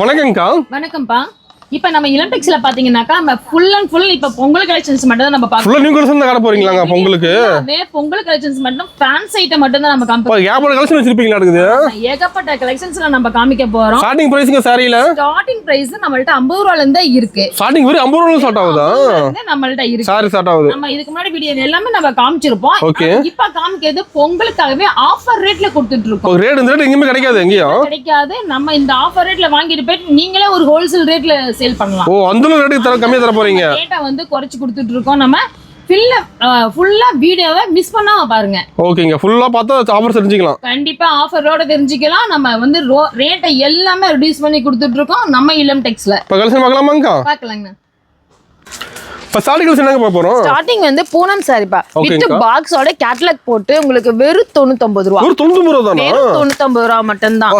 வணக்கம்க்கா. வணக்கம்ப்பா. இப்ப நம்ம இளம்டெக்ஸ்ல பாத்தீங்கன்னாக்கா நம்ம ஃபுல் அண்ட் ஃபுல் இப்ப பொங்கல் கலெக்ஷன்ஸ் மட்டும் தான் நம்ம பார்க்கறோம். ஃபுல்லா நியூ கலெக்ஷன் தான் காட்ட போறீங்களாங்க பொங்கலுக்கு? பொங்கல் கலெக்ஷன்ஸ் மட்டும் ஃபேன்ஸ் ஐட்டம் மட்டும் தான் நம்ம காமிப்போம். ஏகப்பட்ட கலெக்ஷன் வச்சிருப்பீங்களா இருக்குது? ஏகப்பட்ட கலெக்ஷன்ஸ்ல நம்ம காமிக்க போறோம். ஸ்டார்டிங் பிரைஸ்ங்க சாரில? ஸ்டார்டிங் பிரைஸ் நம்மள்ட்ட 50 ரூபாயில இருந்து இருக்கு. ஸ்டார்டிங் வெறும் 50 ரூபாயில ஸ்டார்ட் ஆகுதா? நம்மள்ட்ட இருக்கு. சாரி ஸ்டார்ட் ஆகுது. நம்ம இதுக்கு முன்னாடி வீடியோ எல்லாமே நம்ம காமிச்சிருப்போம். இப்ப காமிக்கிறது பொங்கலுக்காகவே ஆஃபர் ரேட்ல கொடுத்துட்டு இருக்கோம். ரேட் இந்த ரேட் எங்கேயுமே கிடைக்காது. எங்கேயும் கிடைக்காது. நம்ம இந்த ஆஃபர் ரேட்ல வாங்கிட்டு போய் நீங்களே ஒரு ஹோல்சேல் ரேட்ல சேல் பண்ணலாம். ஓ, அந்த ரேட் கம்மியா தர போறீங்க. ரேட்டை வந்து குறைச்சு கொடுத்துட்டு இருக்கோம். நம்ம ஃபுல்லா வீடியோவை மிஸ் பண்ணாம பாருங்க. ஓகேங்க, ஃபுல்லா பார்த்தா ஆஃபர் தெரிஞ்சுக்கலாம். கண்டிப்பா ஆஃபரோட தெரிஞ்சுக்கலாம். நம்ம வந்து ரேட்டை எல்லாமே ரெடியூஸ் பண்ணி கொடுத்துட்டு இருக்கோம் நம்ம இளம்டெக்ஸ்ல. இப்ப கலெக்ஷன் பார்க்கலாமாங்கா? பார்க்கலாங்க. இப்ப ஸ்டார்டிங் என்னங்க பார்க்க போறோம்? ஸ்டார்டிங் வந்து பூனம் சாரிப்பா வித் பாக்ஸோட கேட்டலாக் போட்டு உங்களுக்கு வெறும் 99 ரூபாய். வெறும் 99 ரூபாய் தானா? வெறும் 99 ரூபாய் மட்டும் தான்.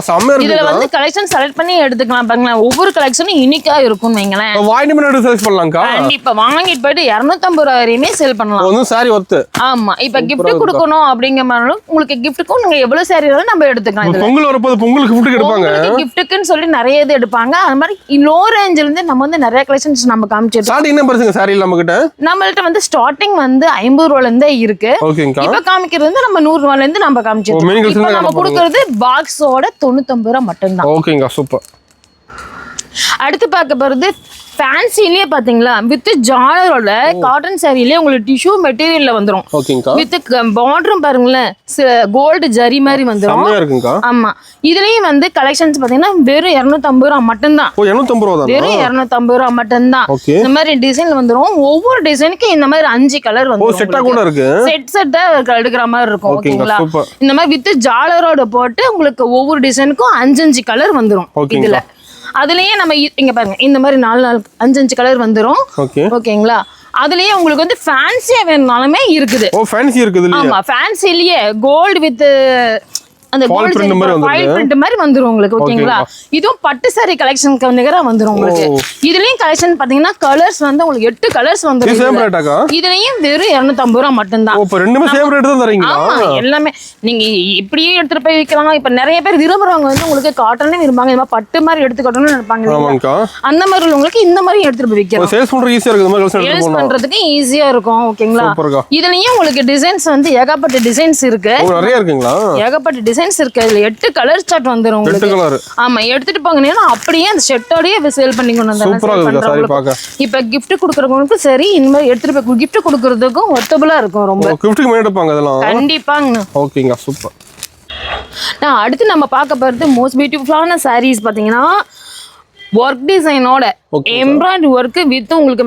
இதுல வந்து கலெக்ஷன் செலக்ட் பண்ணி எடுத்துக்கலாம். பாருங்க, ஒவ்வொரு கலெக்ஷனும் யூனிக்கா இருக்கும் வைங்களேன். வாங்கி பண்ணி செலக்ட் பண்ணலாம்க்கா. கண்டிப்பா வாங்கிட்டு போயிட்டு 250 ரூபாய் வரையுமே சேல் பண்ணலாம். ஒரு சாரி ஒர்த். ஆமா, இப்ப gift கொடுக்கணும் அப்படிங்கிற மாதிரி உங்களுக்கு giftக்கும் நீங்க எவ்வளவு சாரி வேணாலும் நம்ம எடுத்துக்கலாம். பொங்கல் வரப்போது பொங்கலுக்கு gift எடுப்பாங்க. giftக்குன்னு சொல்லி நிறைய இது எடுப்பாங்க. அது மாதிரி லோ ரேஞ்சில இருந்து நம்ம வந்து நிறைய கலெக்ஷன்ஸ் நம்ம காமிச்சிருக்கோம். ஸ்டார்டிங் என்ன பிரைஸ்ங்க சாரி நம்மள்ட்ட வந்து ஸ்டார்டிங் வந்து 50 ரூபாயில இருந்தே இருக்கு. இப்ப காமிக்கிறது வந்து நம்ம 100 ரூபாயில இருந்து நம்ம காமிச்சிருக்கோம். இப்ப நம்ம கொடுக்கிறது பாக்ஸோட 99 ரூபாய் மட்டும் தான். ஓகேங்க, சூப்பர். அடுத்து பார்க்க போறது ஃபேன்சிலேயே பாத்தீங்களா வித் ஜாலரோட காட்டன் சாரியிலே உங்களுக்கு டிஷ்யூ மெட்டீரியல்ல வந்துரும். வித் பார்டரும் பாருங்களேன், கோல்டு ஜரி மாதிரி வந்துரும். ஆமா, இதுலயும் வந்து கலெக்ஷன்ஸ் பாத்தீங்கன்னா வெறும் 250 ரூபாய் மட்டும் தான். வெறும் 250 ரூபாய் மட்டும் தான். இந்த மாதிரி டிசைன்ல வந்துரும். ஒவ்வொரு டிசைனுக்கு இந்த மாதிரி 5 கலர் வந்துரும். செட்டா எடுக்கிற மாதிரி இருக்கும். ஓகேங்களா? இந்த மாதிரி வித் ஜாலரோட போட்டு உங்களுக்கு ஒவ்வொரு டிசைனுக்கும் 5 கலர் வந்துரும். இதுல அதுலயே நம்ம இங்க பாருங்க, இந்த மாதிரி 4 கலர் வந்துரும். ஓகேங்களா? அதுலயே உங்களுக்கு வந்து ஃபேன்சியா வேணும்னாலுமே இருக்குது. ஓ, ஃபேன்சி இருக்குது. ஆமா, ஃபேன்சிலேயே கோல்ட் வித் அந்த கோல்ட் பிரிண்ட் மாதிரி வந்துரும் உங்களுக்கு. ஓகேங்களா? இதுவும் பட்டு சாரி கலெக்ஷனுக்கு நிகரா வந்துரும் உங்களுக்கு. இதுலயும் கலெக்ஷன் பாத்தீங்கன்னா கலர்ஸ் வந்து உங்களுக்கு 8 கலர்ஸ் வந்துரும். இதுலயும் வெறும் 250 ரூபாய் மட்டும் தான். ஓ, ரெண்டுமே சேம் ரேட் தான் தரீங்களா? ஆமா, எல்லாமே நீங்க இப்படியே எடுத்துட்டு போய் விக்கலாம். இப்ப நிறைய பேர் விரும்புறவங்க வந்து உங்களுக்கு காட்டன்ல விரும்பாங்க. இந்த பட்டு மாதிரி எடுத்துக்கட்டணும்னு நினைப்பாங்க. அந்த மாதிரி உங்களுக்கு இந்த மாதிரி எடுத்துட்டு போய் விக்கலாம். சேல்ஸ் பண்றது ஈஸியா இருக்கு. இந்த மாதிரி சேல்ஸ் பண்றதுக்கு ஈஸியா இருக்கும். ஓகேங்களா? இதுலயும் உங்களுக்கு டிசைன்ஸ் வந்து ஏகப்பட்ட டிசைன்ஸ் இருக்கு. நிறைய இருக்குங்களா? ஏகப்பட்ட டிசைன்ஸ் இருக்கு. அதுல 8 கலர் சார்ட் வந்துரும் உங்களுக்கு. ஆமா, எடுத்துட்டு போங்கனா அப்படியே அந்த செட்டோடயே சேல் பண்ணிக்கணும். சூப்பரா இருக்கு சாரி பார்க்க. இப்ப gift குடுக்குறவங்களுக்கு சரி, இந்த மாதிரி எடுத்துட்டு போய் gift குடுக்குறதுக்கும் ஒர்த்தபிளா இருக்கும். ரொம்ப giftக்கு மேல எடுப்பாங்க அதெல்லாம். கண்டிப்பாங்க. ஓகேங்க, சூப்பர். நான் அடுத்து நம்ம பார்க்க போறது மோஸ்ட் பியூட்டிஃபுல்லான சாரீஸ் பாத்தீங்கன்னா ஒர்க் டிசைனோட எம்ப்ராய்டரி ஒர்க் வித் உங்களுக்கு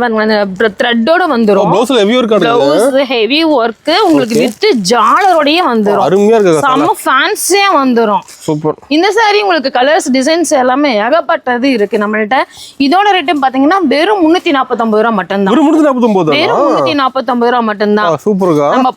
த்ரெட்டோட வந்துரும். ப்ளவுஸ்ல ஹெவி ஒர்க் ஆடுது. ப்ளவுஸ் ஹெவி ஒர்க் உங்களுக்கு வித் ஜாலரோடயே வந்துரும். அருமையா இருக்கு. செம ஃபேன்சியா வந்துரும். சூப்பர். இந்த சாரி உங்களுக்கு கலர்ஸ் டிசைன்ஸ் எல்லாமே ஏகப்பட்டது இருக்கு நம்மள்ட்ட. இதோட ரேட் பாத்தீங்கன்னா வெறும் 349 ரூபாய் மட்டும் தான். வெறும் 349. வெறும் 349 ரூபாய் மட்டும் தான். சூப்பர்ங்க. நம்ம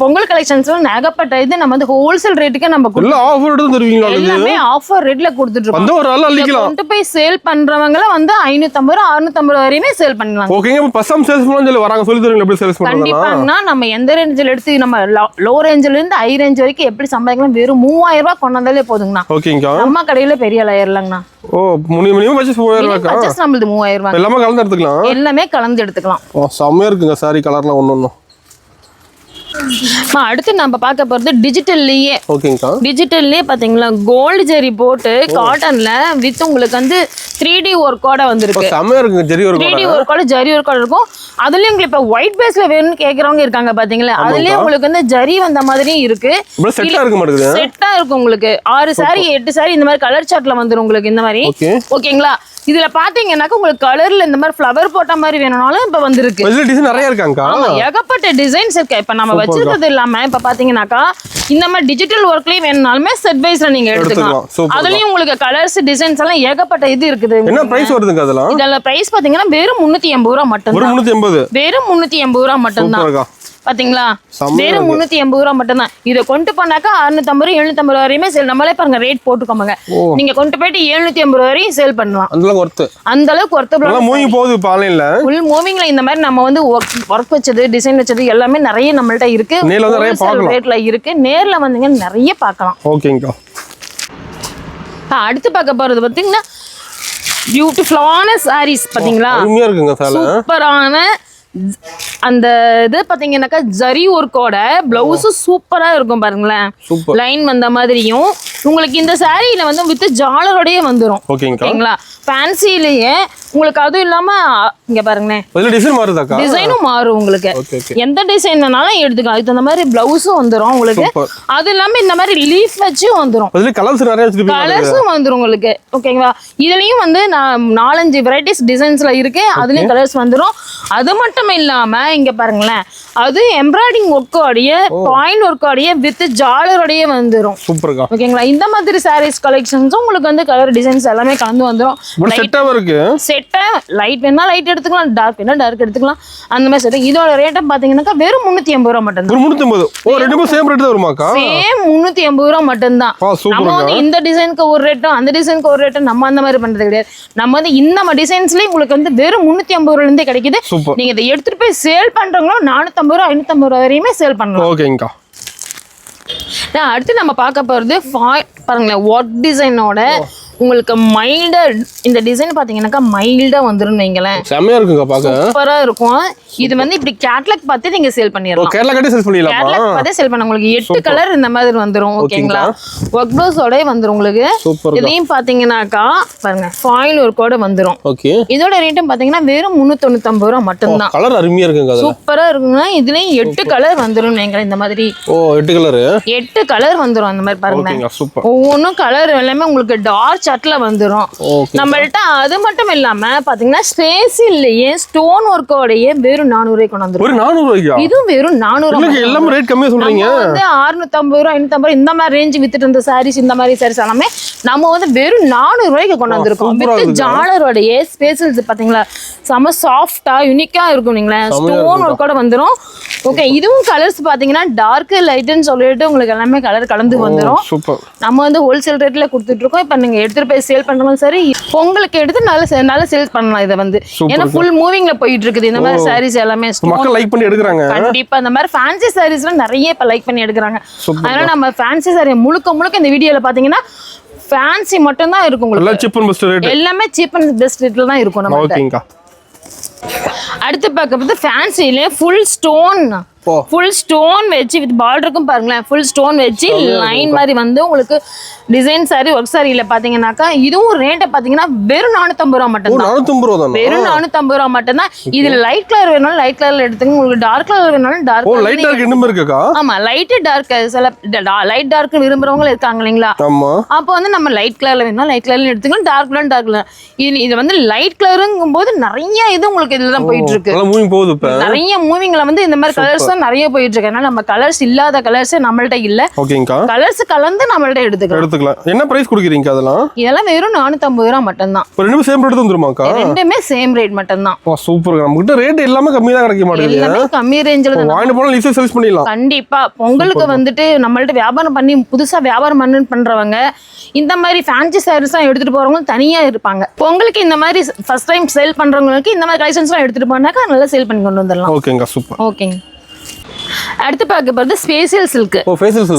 பொங்கல் கலெக்ஷன்ஸ்ல ஏகப்பட்ட இது நம்ம வந்து ஹோல்சேல் ரேட்டுக்கு நம்ம எல்லா ஆஃபர் ரேட்ல தருவீங்களா? எல்லாமே ஆஃபர் ரேட்ல கொடுத்துட்டு இருக்கோம். அந்த ஒரு ஆள அள்ளிக்கலாம். கொண்டு போய் சேல் பண்றவங்க வந்து 550 650 வரையுமே சேல் பண்ணலாம். ஓகேங்க, இப்ப பசம் சேல்ஸ் பண்ணலாம் சொல்லி வராங்க. சொல்லி தருவீங்க எப்படி சேல்ஸ் பண்றதுனா? கண்டிப்பாங்க. நம்ம எந்த ரேஞ்சில எடுத்து நம்ம லோ ரேஞ்சில இருந்து ஹை ரேஞ்ச் வரைக்கும் எப்படி சம்பாதிக்கலாம். வெறும் 3000 ரூபாய் கொண்டாந்தாலே போதுங்கண்ணா. ஓகேங்க. நம்ம கடையில பெரிய ஆயிரலாங்கண்ணா. ஓ, மினிமம் பட்ஜெட் 3000 ரூபாய். பட்ஜெட் நம்மளுது 3000 ரூபாய். எல்லாமே கலந்து எடுத்துக்கலாம். எல்லாமே கலந்து எடுத்துக்கலாம். ஓ, செமையா இருக்குங்க சாரி கலர்லாம் ஒண்ணொண்ணு. அடுத்து நம்ம பார்க்க போறது டிஜிட்டல்லயே. ஓகேங்கா. டிஜிட்டல்லயே பாத்தீங்களா கோல்ட் ஜெரி போட்டு காட்டன்ல வித் உங்களுக்கு வந்து 3D ஒர்க்கோட வந்திருக்கு. செமையா இருக்குங்க. ஜெரி ஒர்க் 3D ஒர்க்கோட ஜெரி ஒர்க்கோட இருக்கும். அதுலயும் உங்களுக்கு இப்ப ஒயிட் பேஸ்ல வேணும்னு கேக்குறவங்க இருக்காங்க பாத்தீங்களா. அதுலயும் உங்களுக்கு வந்து ஜெரி வந்த மாதிரி இருக்கு. செட்டா இருக்கு மாட்டேங்குது. செட்டா இருக்கும் உங்களுக்கு. 6 சாரி 8 சாரி இந்த மாதிரி கலர் சார்ட்ல வந்துரும் உங்களுக்கு இந்த மாதிரி. ஓகேங்களா? இதுல பாத்தீங்கன்னாக்க உங்களுக்கு கலர்ல இந்த மாதிரி ஃப்ளவர் போட்ட மாதிரி வேணும்னாலும் இப்ப வந்திருக்கு. டிசைன் நிறைய இருக்காங்க. ஆமா, ஏகப்பட்ட டிசைன்ஸ் இருக்கு. இப்ப நம்ம வச்சிருக்கிறது இல்லாம இப்ப பாத்தீங்கன்னாக்கா இந்த மாதிரி டிஜிட்டல் ஒர்க்லயும் வேணும்னாலுமே செட் வைஸ்ல நீங்க எடுத்துக்கலாம். அதுலயும் உங்களுக்கு கலர்ஸ் டிசைன்ஸ் எல்லாம் ஏகப்பட்ட இது இருக்குது. என்ன பிரைஸ் வருதுங்க அதெல்லாம்? இதெல்லாம் பிரைஸ் பாத்தீங்கன்னா வெறும் 380 ரூபாய் மட்டும் தான். 380. வெறும் 380 ரூபாய் மட்டும் தான். பாத்தீங்களா? வெறும் 380 ரூபாய் மட்டும் தான். இதை கொண்டு போனாக்கா 650 750 வரையுமே சேல். நம்மளே பாருங்க ரேட் போட்டுக்கோங்க. நீங்க கொண்டு போயிட்டு 750 வரையும் சேல் பண்ணலாம். அந்த அளவுக்கு ஒர்த்தபிளா மூவிங் போகுது. ஆன்லைன்ல ஃபுல் மூவிங்ல இந்த மாதிரி நம்ம வந்து ஒர்க் வச்சது டிசைன் வச்சது எல்லாமே நிறைய நம்மள்ட்ட இருக்கு. ரேட்ல இருக்கு. நேர்ல வந்தீங்க நிறைய பார்க்கலாம். ஓகேங்கா. அடுத்து பார்க்க போறது பாத்தீங்கன்னா பியூட்டிஃபுல்லான சாரீஸ் பாத்தீங்களா, அருமையா இருக்குங்க சேலை. சூப்பரான அந்த இது பாத்தீங்கன்னாக்கா ஜரி ஒர்க்கோட பிளவுஸ் சூப்பரா இருக்கும் பாருங்களேன். சூப்பர். லைன் வந்த மாதிரியும் உங்களுக்கு இந்த சாரீல வந்து வித் ஜாலரோடயே வந்துரும். ஓகேங்களா, ஃபேன்சிலேயே உங்களுக்கு. அதுவும் இல்லாம இங்க பாருங்களேன், டிசைன் மாறுதாக்கா? டிசைனும் மாறும் உங்களுக்கு. எந்த டிசைன்னாலும் எடுத்துக்கலாம். அதுக்கு அந்த மாதிரி பிளவுஸும் வந்துரும் உங்களுக்கு. அது இல்லாம இந்த மாதிரி லீஃப் வச்சு வந்துரும். கலர்ஸ் நிறைய கலர்ஸும் வந்துரும் உங்களுக்கு. ஓகேங்களா, இதுலயும் வந்து 4-5 வெரைட்டிஸ் டிசைன்ஸ்ல இருக்கு. அதுலயும் கலர்ஸ் வந்துரும். அது மட்டும் இல்லாம இங்க பாருங்களேன், அது எம்ப்ராய்டிங் ஒர்க்கோடைய பாயிண்ட் ஒர்க்கோடைய வித் ஜாலரோடைய வந்துரும். சூப்பர்க்கா. ஓகேங்களா, இந்த மாதிரி சாரீஸ் கலெக்ஷன்ஸும் உங்களுக்கு வந்து கலர் டிசைன்ஸ் எல்லாமே கலந்து வந்துரும். செட்டாவும் இருக்கு. செட்டா லைட் வேணா லைட் எடுத்துக்கலாம், டார்க் வேணா டார்க் எடுத்துக்கலாம். அந்த மாதிரி செட். இதோட ரேட் பாத்தீங்கன்னாக்கா வெறும் 380 ரூபாய் மட்டும் தான். 380. ஓ, ரெண்டுமே சேம் ரேட் தான் வருமாக்கா? சேம் 380 ரூபாய் மட்டும் தான். நம்ம வந்து இந்த டிசைனுக்கு ஒரு ரேட்டும் அந்த டிசைனுக்கு ஒரு ரேட்டும் நம்ம அந்த மாதிரி பண்றது கிடையாது. நம்ம வந்து இந்த டிசைன்ஸ்லயே உங்களுக்கு வந்து வெறும் 380 ரூபாயில இருந்தே கிடைக்குது. நீங்க இதை எடுத்துட்டு போய் சேல் பண்றவங்களோ 450 ரூபாய் 550 ரூபாய் வரையுமே சேல் பண்ணலாம். ஓகேங்கா. அடுத்து நம்ம பார்க்க போறது பாருங்களேன், ஒர்க் டிசைனோட உங்களுக்கு மைல்டா இந்த டிசைன் பாத்தீங்கன்னாக்கா மைல்டா வந்துரும் வைங்களேன். செமையா இருக்குங்க பாக்க. சூப்பரா இருக்கும். இது வந்து இப்படி கேட்லாக் பார்த்து நீங்க சேல் பண்ணிரலாம். கேட்லாக் கட்டி சேல் பண்ணிடலாம். கேட்லாக் பார்த்து சேல் பண்ண உங்களுக்கு 8 கலர் இந்த மாதிரி வந்துரும். ஓகேங்களா, ஒர்க் ப்ளவுஸோட வந்துரும் உங்களுக்கு. இதையும் பாத்தீங்கன்னாக்கா பாருங்க, ஃபாயில் ஒர்க்கோட வந்துரும். ஓகே. இதோட ரேட்டும் பாத்தீங்கன்னா வெறும் 390 ரூபாய் மட்டும் தான். கலர் அருமையா இருக்குங்க. சூப்பரா இருக்குங்க. இதுலயும் 8 கலர் வந்துரும் வைங்களேன். இந்த மாதிரி 8 கலர் 8 கலர் வந்துரும். அந்த மாதிரி பாருங்க, ஒவ்வொன்றும் கலர் எல்லாமே உங்களுக்கு டார்க் சார்ட்ல வந்துரும் நம்மள்ட்ட. அது மட்டும் இல்லாம பாத்தீங்கன்னா ஸ்பேஸிலேயே ஸ்டோன் ஒர்க்கோடயே வெறும் 400 ரூபாய் கொண்டு வந்துரும். ஒரு 400 ரூபாய்யா? இதுவும் வெறும் 400 ரூபாய். எல்லாம் ரேட் கம்மியா சொல்றீங்க. வந்து 650 ரூபாய் 550 இந்த மாதிரி ரேஞ்ச் வித்துட்டு இருந்த சாரீஸ், இந்த மாதிரி சாரீஸ் எல்லாமே நம்ம வந்து வெறும் 400 ரூபாய்க்கு கொண்டு வந்திருக்கோம். வித் ஜாலரோடயே ஸ்பேஷல்ஸ் பாத்தீங்களா, செம சாஃப்டா யூனிக்கா இருக்கும். நீங்களே ஸ்டோன் ஒர்க்கோட வந்துரும். ஓகே, இதுவும் கலர்ஸ் பாத்தீங்கன்னா டார்க் லைட்னு சொல்லிட்டு உங்களுக்கு எல்லாமே கலர் கலந்து வந்துரும். நம்ம வந்து ஹோல்சேல் ரேட்ல கொடுத்துட்டு இருக்கோம். இப்ப நீங்க எடுத்துட்டு போய் சேல் பண்றதும் சரி, உங்களுக்கு எடுத்து நல்ல சேல் பண்ணலாம். இதை வந்து ஏன்னா ஃபுல் மூவிங்ல போயிட்டு இருக்குது இந்த மாதிரி சாரீஸ் எல்லாமே. மக்கள் லைக் பண்ணி எடுக்கறாங்க. கண்டிப்பா இந்த மாதிரி ஃபேன்சி சாரீஸ்லாம் நிறைய இப்ப லைக் பண்ணி எடுக்கறாங்க. அதனால நம்ம ஃபேன்சி சாரி முழுக்க இந்த வீடியோல பாத்தீங்கன்னா ஃபேன்சி மட்டும் தான் இருக்கும் உங்களுக்கு. சீப் அண்ட் பெஸ்ட் ரேட் எல்லாமே சீப் அண்ட் பெஸ்ட் ரேட்ல தான் இருக்கும் நம்ம. ஓகேங்கா. அடுத்து பார்க்கும்போது ஃபேன்சில ஃபுல் ஸ்டோன் வச்சு வித் பார்டருக்கும் பாருங்களேன், ஃபுல் ஸ்டோன் வச்சு லைன் மாதிரி வந்து உங்களுக்கு டிசைன் சாரி ஒர்க் சாரியில பாத்தீங்கன்னாக்கா இதுவும் ரேட்டை பாத்தீங்கன்னா வெறும் 450 ரூபாய் மட்டும் தான். 450 ரூபாய் தான். வெறும் 450 ரூபாய் மட்டும் தான். இதுல லைட் கலர் வேணாலும் லைட் கலர்ல எடுத்துங்க, உங்களுக்கு டார்க் கலர் வேணாலும் டார்க். ஓ, லைட் டார்க் இன்னும் இருக்குக்கா? ஆமா, லைட் டார்க் சில லைட் டார்க் விரும்புறவங்க இருக்காங்க இல்லீங்களா? ஆமா. அப்போ வந்து நம்ம லைட் கலர்ல வேணா லைட் கலர்ல எடுத்துக்கலாம், டார்க் கலர். இது வந்து லைட் கலருங்கும்போது நிறைய இது உங்களுக்கு இதுல தான் போயிட்டு இருக்கு. மூவிங் போகுது இப்ப. நிறைய மூவிங்ல வந்து இந்த மாதிரி கலர்ஸ் தான் நிறைய போயிட்டு இருக்கு. அதனால நம்ம கலர்ஸ் இல்லாத கலர்ஸ் நம்மள்ட்ட இல்ல. ஓகேங்கா. கலர்ஸ் கலந்து நம்மள்ட்ட எடுத்துக்கலாம். என்ன பிரைஸ் கொடுக்குறீங்க அதெல்லாம்? இதெல்லாம் வெறும் 450 ரூபாய் மட்டும் தான். ரெண்டுமே சேம் ரேட் வந்துருமாக்கா? ரெண்டுமே சேம் ரேட் மட்டும் தான். வா, சூப்பர். நம்மகிட்ட ரேட் எல்லாமே கம்மியா தான் கிடைக்க மாட்டேங்குது. எல்லாமே கம்மி ரேஞ்சில தான். வாங்கிட்டு போனா ஈஸியா சேல்ஸ் பண்ணிடலாம். கண்டிப்பா. உங்களுக்கு வந்துட்டு நம்மள்ட்ட வியாபாரம் பண்ணி புதுசா வியாபாரம் பண்றவங்க இந்த மாதிரி ஃபேன்சி சாரீஸ் எல்லாம் எடுத்துட்டு போறவங்க தனியா இருப்பாங்க. உங்களுக்கு இந்த மாதிரி ஃபர்ஸ்ட் டைம் சேல் பண்றவங்களுக்கு இந்த மாதிரி கலெக்ஷன்ஸ் எல்லாம் எடுத்துட்டு போனாக்கா நல்லா சேல் பண்ணி கொண்டு வந்துடலாம். ஓகேங்க, சூப்பர். ஓகேங்க. அடுத்து பார்க்க போறது ஸ்பேஷியல் சில்க்.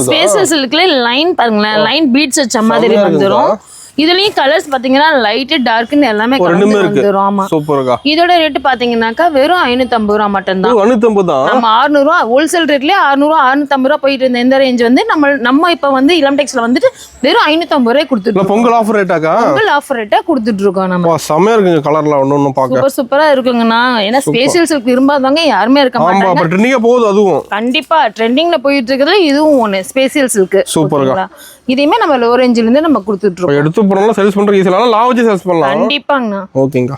ஸ்பேஷியல் சில்க்ல லைன் பாருங்களேன், லைன் பீட்ஸ் வச்ச மாதிரி வந்துரும். இதுலயும் கலர்ஸ் பாத்தீங்கன்னா லைட் டார்க்னு எல்லாமே கலந்து வந்துரும். ஆமா, சூப்பர்க்கா. இதோட ரேட் பாத்தீங்கன்னாக்கா வெறும் 550 ரூபாய் மட்டும் தான். 550 தான். நம்ம 600 ரூபாய் ஹோல்சேல் ரேட்லயே 600 650 ரூபாய் போயிட்டு இருந்த இந்த ரேஞ்ச் வந்து நம்ம இப்ப வந்து இளம் டெக்ஸ்ல வந்துட்டு வெறும் 550 ரூபாய் கொடுத்துட்டு இருக்கோம். பொங்கல் ஆஃபர் ரேட்டாக்கா? பொங்கல் ஆஃபர் ரேட்டா கொடுத்துட்டு இருக்கோம் நம்ம. வா, செமையா இருக்குங்க கலர்ல ஒண்ணு பாக்க. சூப்பரா இருக்குங்கண்ணா. ஏன்னா ஸ்பேஷியல் சில்க் விரும்பாதவங்க யாருமே இருக்க மாட்டாங்க. ஆமா, ட்ரெண்டிங்கா போகுது அதுவும். கண்டிப்பா ட்ரெண்டிங்ல போயிட்டு இருக்குதுல இதுவும் ஒண்ணு ஸ்பேஷியல் சில்க். சூப்பர்க்கா. இதையுமே நம்ம லோ ரேஞ்சில இருந்து நம்ம கொடுத்துட்டு இருக்கோம். எடுத்து போறோம்ல சேல்ஸ் பண்ற ஈஸியா லாப வச்சு சேல்ஸ் பண்ணலாம். கண்டிப்பாங்க. ஓகேங்க.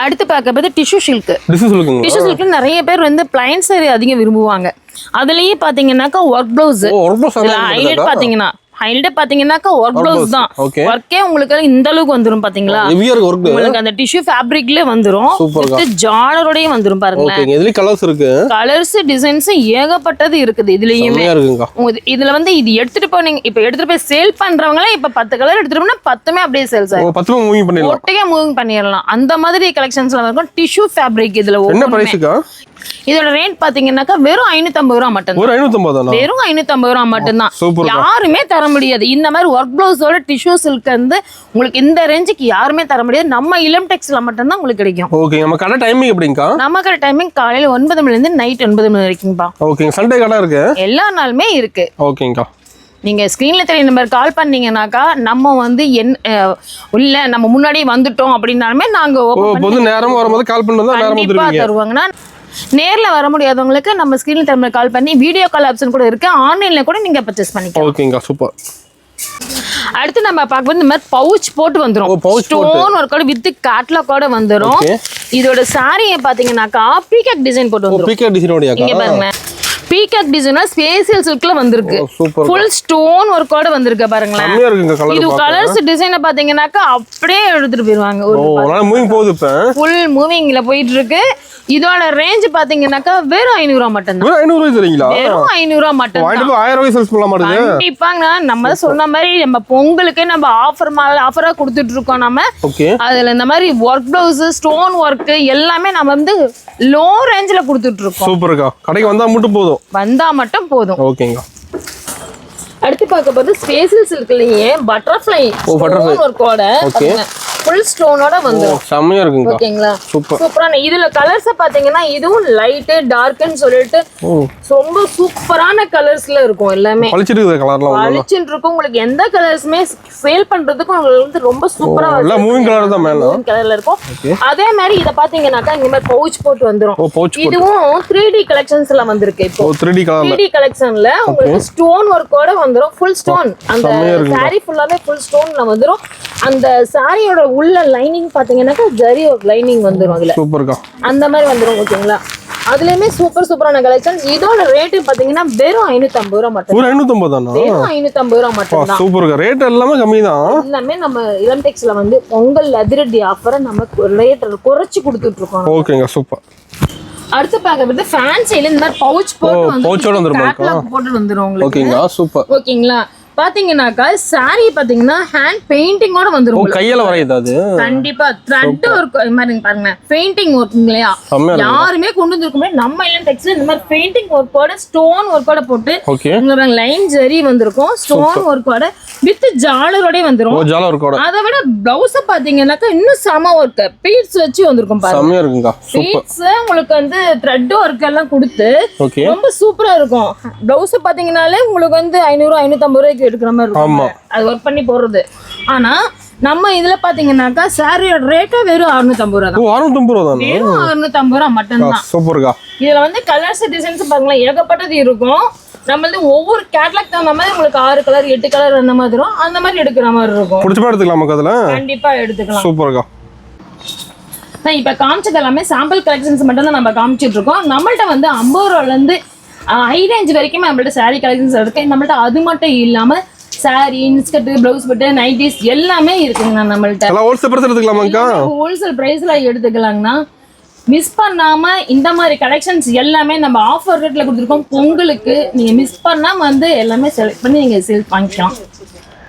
அடுத்து பார்க்க போது டிஷ்யூ சில்க். டிஷ்யூ சில்க் நிறைய பேர் வந்து பிளைன் சாரி அதிகம் விரும்புவாங்க. அதுலயே பாத்தீங்கன்னாக்கா ஒர்க் ப்ளவுஸ் ஹைலைட் பாத்தீங்கன்னா ஹைலைட் பாத்தீங்கன்னாக்கா ஒர்க் ப்ளவுஸ் தான். ஒர்க்கே உங்களுக்கு இந்த அளவுக்கு வந்துரும் பாத்தீங்களா? உங்களுக்கு அந்த டிஷ்யூ ஃபேப்ரிக்ல வந்துரும். ஜாலரோடயே வந்துரும் பாருங்க. இதுல கலர்ஸ் இருக்கு. கலர்ஸ் டிசைன்ஸ் ஏகப்பட்டது இருக்குது இதுலயுமே. இதுல வந்து இது எடுத்துட்டு போனீங்க இப்ப எடுத்துட்டு போய் சேல் பண்றவங்களே இப்ப 10 கலர் எடுத்துட்டு போனா 10மே அப்படியே சேல்ஸ் ஆகும். 10மே மூவிங் பண்ணிடலாம். ஒட்டே மூவிங் பண்ணிடலாம். அந்த மாதிரி கலெக்ஷன்ஸ்ல இருக்கும். டிஷ்யூ ஃபேப்ரிக் இதுல என்ன பிரைஸ்க்கா? இதோட ரேட் பாத்தீங்கன்னாக்கா வெறும் 550 ரூபா மட்டும். ஒரு 550 தானா? வெறும் 550 ரூபா மட்டும்தான். சூப்பர். யாருமே தர முடியாது இந்த மாதிரி ஒர்க் பிளவுஸோட டிஷ்யூ சில்க் வந்து உங்களுக்கு இந்த ரேஞ்சுக்கு யாருமே தர முடியாது. நம்ம இளம் டெக்ஸ்ல மட்டும் தான் உங்களுக்கு கிடைக்கும். ஓகே. நம்ம கடை டைமிங் எப்படிங்கா? நம்ம கடை டைமிங் காலையில 9 மணில இருந்து நைட் 9 மணி வரைக்கும்பா. ஓகே. சண்டே கடை இருக்கு? எல்லா நாளுமே இருக்கு. ஓகேங்கா. நீங்க ஸ்கிரீன்ல தெரிய நம்பர் கால் பண்ணீங்கன்னாக்கா நம்ம வந்து இல்ல நம்ம முன்னாடி வந்துட்டோம் அப்படின்னாலுமே நாங்க பொது நேரம் வரும்போது கால் பண்ணி வந்தா நேரமா தருவாங்கன்னா நேர்ல வர முடியாதவங்களுக்கு நம்ம ஸ்கிரீன்ல தெரிய கால் பண்ணி வீடியோ கால் ஆப்ஷன் கூட இருக்கு. ஆன்லைன்ல கூட நீங்க பர்ச்சேஸ் பண்ணிக்கலாம். ஓகேங்கா. சூப்பர். அடுத்து நம்ம பார்க்கும்போது இந்த மாதிரி பவுச் போட்டு வந்துரும். ஸ்டோன் ஒர்க்கோட வித் கேட்லாகோட வந்துரும். இதோட சாரியை பாத்தீங்கன்னாக்கா பீகாக் டிசைன் போட்டு வந்துரும். பீகாக் டிசைனோடயா? இங்க பாருங்க. பீகாக் டிசைனா ஸ்பேஷியல் சில்க்ல வந்திருக்கு. ஃபுல் ஸ்டோன் ஒர்க்கோட வந்திருக்கு பாருங்களேன். செமையா இருக்குங்க கலர். இது கலர்ஸ் டிசைனை பாத்தீங்கன்னாக்கா அப்படியே எடுத்துட்டு போயிருவாங்க. ஒரு மூவிங் போகுது இப்ப. ஃபுல் மூவிங்ல போயிட்டு இருக்கு. இதோட ரேஞ்ச் பாத்தீங்கன்னா வெறும் 500 ரூபா மட்டும் தான். 500 ரூபாய் தரீங்களா? வெறும் 500 ரூபா மட்டும் தான். 1000 ரூபாய் சேல்ஸ் பண்ணலாம் மாட்டேங்குது. கண்டிப்பாங்க. நம்ம சொன்ன மாதிரி நம்ம பொங்கலுக்கு நம்ம ஆஃபரா கொடுத்துட்டு இருக்கோம் நம்ம. ஓகே. அதுல இந்த மாதிரி ஒர்க் பிளவுஸ் ஸ்டோன் ஒர்க் எல்லாமே நம்ம வந்து லோ ரேஞ்சில கொடுத்துட்டு இருக்கோம். சூப்பர்க்கா. கடைக்கு வந்தா மட்டும் போதும். ஓகேங்க. அடுத்து பார்க்க போது ஸ்பேஷியல் சில்க்லயே பட்டர்ஃப்ளை ஒர்க்கோட ஃபுல் ஸ்டோனோட வந்துரும். செமையா இருக்குங்க. ஓகேங்களா? சூப்பர். சூப்பரான இதுல கலர்ஸ் பாத்தீங்கன்னா இதுவும் லைட் டார்க்னு சொல்லிட்டு ரொம்ப சூப்பரான கலர்ஸ்ல இருக்கும். எல்லாமே பளிச்சிட்டு கலர்லாம் பளிச்சிட்டு இருக்கும். உங்களுக்கு எந்த கலர்ஸ்மே சேல் பண்றதுக்கு உங்களுக்கு வந்து ரொம்ப சூப்பரா எல்லாம் மூவிங் கலர் தான் மேல கலர்ல இருக்கும். அதே மாதிரி இத பாத்தீங்கன்னாக்கா இந்த மாதிரி பவுச் போட்டு வந்துரும். இதுவும் 3D கலெக்ஷன்ஸ்ல வந்திருக்கு. இப்போ 3D கலெக்ஷன்ல உங்களுக்கு ஸ்டோன் ஒர்க்கோட வந்துரும். Full stone. அந்த saree ஃபுல்லாவே ஃபுல் ஸ்டோன்ல வந்துரும். அந்த சாரியோட உள்ள லைனிங் பாத்தீங்கன்னாக்கா ஜரி லைனிங் வந்துரும். அதுல சூப்பர்க்கா. அந்த மாதிரி வந்துரும். ஓகேங்களா? அதுலயுமே சூப்பரான கலெக்ஷன். இதோட ரேட் பாத்தீங்கன்னா வெறும் 550 ரூபா மட்டும். 550 தானா? வெறும் 550 ரூபா மட்டும் தான். சூப்பர்க்கா. ரேட் எல்லாமே கம்மி தான். எல்லாமே நம்ம இளம் டெக்ஸ்ல வந்து பொங்கல் அதிரடி ஆஃபரை நம்ம ரேட் குறைச்சு கொடுத்துட்டு இருக்கோம். ஓகேங்க. சூப்பர். அடுத்து பார்க்கறது ஃபேன்சில இந்த மாதிரி பவுச் போட்டு வந்து பவுச்சோட வந்துரும். போட்டு வந்துரும் உங்களுக்கு. ஓகேங்க. சூப்பர். ஓகேங்களா? பாத்தீங்கன்னாக்கா சாரி பாத்தீங்கன்னா ஹேண்ட் பெயிண்டிங்கோட வந்துரும். கையில வரையுது அது. கண்டிப்பா த்ரெட் ஒர்க் மாதிரி பாருங்க. பெயிண்டிங் ஒர்க் இல்லையா? யாருமே கொண்டு வந்திருக்கோமே நம்ம இளம் டெக்ஸ்டைல் இந்த மாதிரி பெயிண்டிங் ஒர்க்கோட ஸ்டோன் ஒர்க்கோட போட்டு உங்களுக்கு லைன் ஜரி வந்திருக்கும். ஸ்டோன் ஒர்க்கோட வித் ஜாலரோட வந்துரும். ஜாலர் ஒர்க்கோட. அதை விட பிளவுஸ் பாத்தீங்கன்னாக்கா இன்னும் சம ஒர்க் பீட்ஸ் வச்சு வந்திருக்கும் பாருங்க. செமையா இருக்குங்க. பீட்ஸ் உங்களுக்கு வந்து த்ரெட் ஒர்க் எல்லாம் கொடுத்து ரொம்ப சூப்பரா இருக்கும். பிளவுஸ் பாத்தீங்கன்னாலே உங்களுக்கு வந்து 500 550 ரூபாய்க்கு எடுக்கிற மாதிரி இருக்கும். அது ஒர்க் பண்ணி போடுறது. ஆனா நம்ம இதுல பாத்தீங்கன்னாக்கா சாரியோட ரேட்டா வெறும் 650 ரூபா தான். 650 ரூபா தான். வெறும் 650 ரூபா மட்டும் தான். சூப்பர்க்கா. இதுல வந்து கலர்ஸ் டிசைன்ஸ் பாருங்களேன் ஏகப்பட்டது இருக்கும். நம்மளது ஒவ்வொரு கேட்லாக் தகுந்த மாதிரி உங்களுக்கு 6 கலர் 8 கலர் அந்த மாதிரி வரும். அந்த மாதிரி எடுக்கிற மாதிரி இருக்கும். பிடிச்ச மாதிரி எடுத்துக்கலாம் அதுல. கண்டிப்பா எடுத்துக்கலாம். சூப்பர்க்கா. நான் இப்ப காமிச்சது எல்லாமே சாம்பிள் கலெக்ஷன்ஸ் மட்டும் தான் நம்ம காமிச்சிட்டு இருக்கோம். நம்மள்ட்ட வந்து 50 ரூபால இருந்து ஹை ரேஞ்ச் வரைக்கும் நம்மள்ட்ட சாரி கலெக்ஷன்ஸ் இருக்கு. நம்மள்ட்ட அது மட்டும் இல்லாம சாரி, இன்ஸ்கர்ட், ப்ளவுஸ் பட்டு, நைட்டிஸ் எல்லாமே இருக்குங்க நம்மள்ட்ட. எல்லாம் ஹோல்சேல் பிரைஸ் எடுத்துக்கலாமாக்கா? ஹோல்சேல் பிரைஸ்ல எடுத்துக்கலாங்கண்ணா. மிஸ் பண்ணாம இந்த மாதிரி கலெக்ஷன்ஸ் எல்லாமே நம்ம ஆஃபர் ரேட்ல கொடுத்துருக்கோம். பொங்கலுக்கு நீங்க மிஸ் பண்ணாம வந்து எல்லாமே செலக்ட் பண்ணி நீங்க சேல் பண்ணிக்கலாம்.